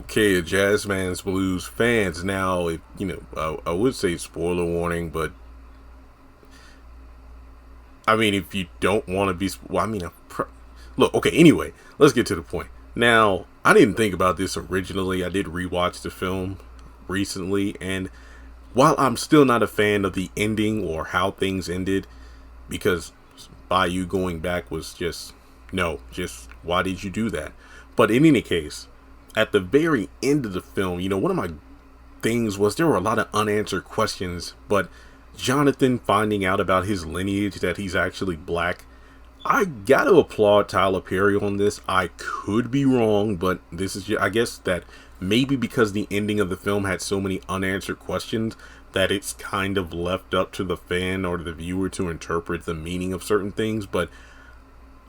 Okay, Jazzman's Blues fans. Now, if, I would say spoiler warning, but I mean, if you don't want to be, well, I mean, look, okay. Anyway, let's get to the point. Now, I didn't think about this originally. I did rewatch the film recently, and while I'm still not a fan of the ending or how things ended, because by you going back was just no, just why did you do that? But in any case, at the very end of the film, one of my things was there were a lot of unanswered questions, but Jonathan finding out about his lineage, that he's actually black. I gotta applaud Tyler Perry on this. I could be wrong, but this is I guess that maybe because the ending of the film had so many unanswered questions that it's kind of left up to the fan or the viewer to interpret the meaning of certain things. But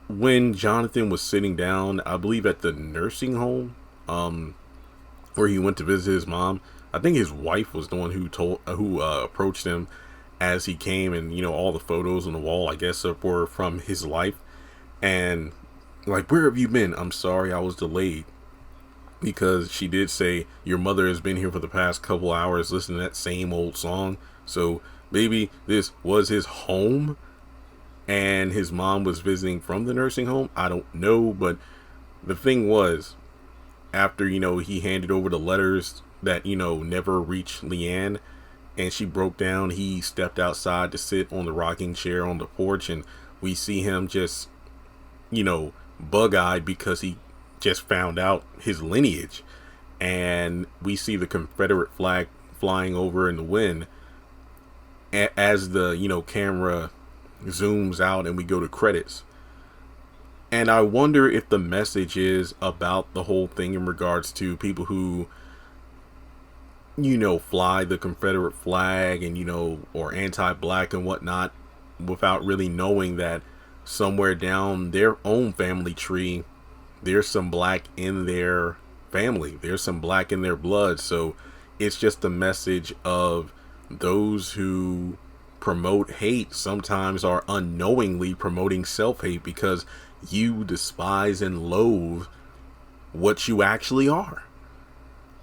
when Jonathan was sitting down, I believe at the nursing home, where he went to visit his mom, I think his wife was the one who approached him as he came, and all the photos on the wall, I guess, were from his life. And like, where have you been? I'm sorry, I was delayed, because she did say your mother has been here for the past couple hours listening to that same old song. So maybe this was his home and his mom was visiting from the nursing home. I don't know, but the thing was, after he handed over the letters that never reached Leanne, and she broke down, he stepped outside to sit on the rocking chair on the porch, and we see him just bug-eyed because he just found out his lineage. And we see the Confederate flag flying over in the wind as the camera zooms out and we go to credits. And I wonder if the message is about the whole thing in regards to people who fly the Confederate flag and or anti-black and whatnot, without really knowing that somewhere down their own family tree there's some black in their family, there's some black in their blood. So it's just a message of those who promote hate sometimes are unknowingly promoting self-hate, because you despise and loathe what you actually are.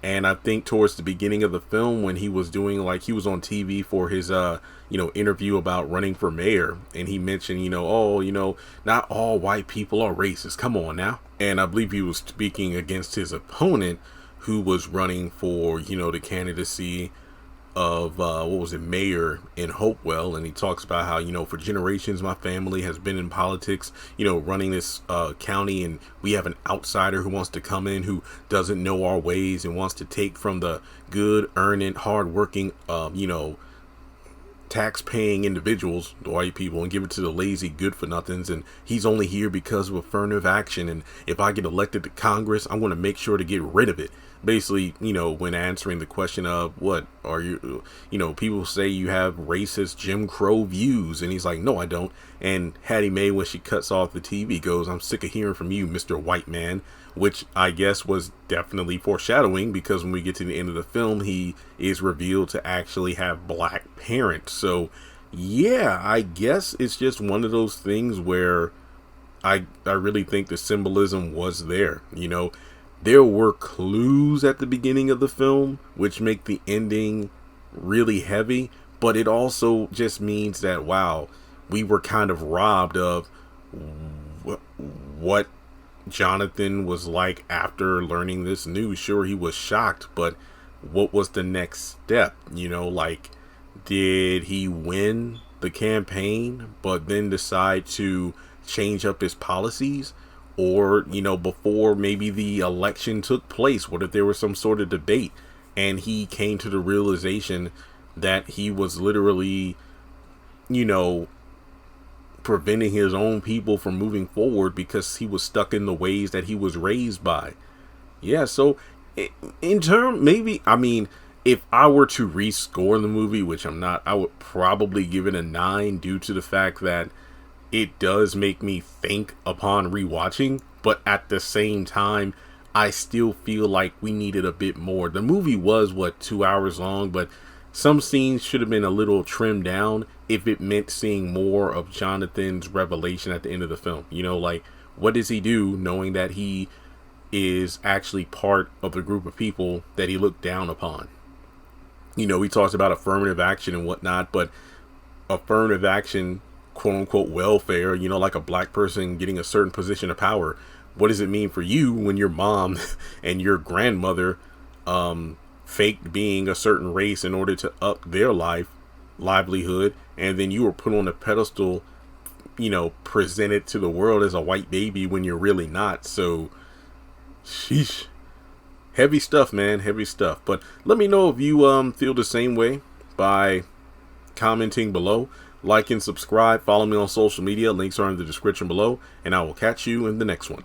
And I think towards the beginning of the film, when he was doing, like, he was on TV for his interview about running for mayor, and he mentioned not all white people are racist, come on now. And I believe he was speaking against his opponent, who was running for the candidacy of mayor in Hopewell. And he talks about how for generations my family has been in politics, running this county, and we have an outsider who wants to come in, who doesn't know our ways and wants to take from the good earning, hardworking tax-paying individuals, the white people, and give it to the lazy good-for-nothings. And he's only here because of affirmative action, and if I get elected to Congress, I'm going to make sure to get rid of it. Basically, when answering the question of what are you, people say you have racist Jim Crow views, and he's like, no, I don't. And Hattie Mae, when she cuts off the TV, goes, I'm sick of hearing from you, Mr. White Man, which I guess was definitely foreshadowing, because when we get to the end of the film, he is revealed to actually have black parents. So yeah, I guess it's just one of those things where I really think the symbolism was there. There were clues at the beginning of the film which make the ending really heavy, but it also just means that, wow, we were kind of robbed of what Jonathan was like after learning this news. Sure, he was shocked, but what was the next step? Like, did he win the campaign but then decide to change up his policies? Or, before maybe the election took place, what if there was some sort of debate and he came to the realization that he was literally, preventing his own people from moving forward because he was stuck in the ways that he was raised by? Yeah, so if I were to rescore the movie, which I'm not, I would probably give it a 9 due to the fact that it does make me think upon rewatching, but at the same time, I still feel like we needed a bit more. The movie was 2 hours long, but some scenes should have been a little trimmed down if it meant seeing more of Jonathan's revelation at the end of the film. Like, what does he do knowing that he is actually part of the group of people that he looked down upon. You know, he talks about affirmative action and whatnot, but affirmative action, quote unquote, welfare, you know, like a black person getting a certain position of power. What does it mean for you when your mom and your grandmother faked being a certain race in order to up their livelihood, and then you were put on a pedestal, you know, presented to the world as a white baby when you're really not? So, sheesh. Heavy stuff, man. Heavy stuff. But let me know if you feel the same way by commenting below. Like and subscribe. Follow me on social media. Links are in the description below. And I will catch you in the next one.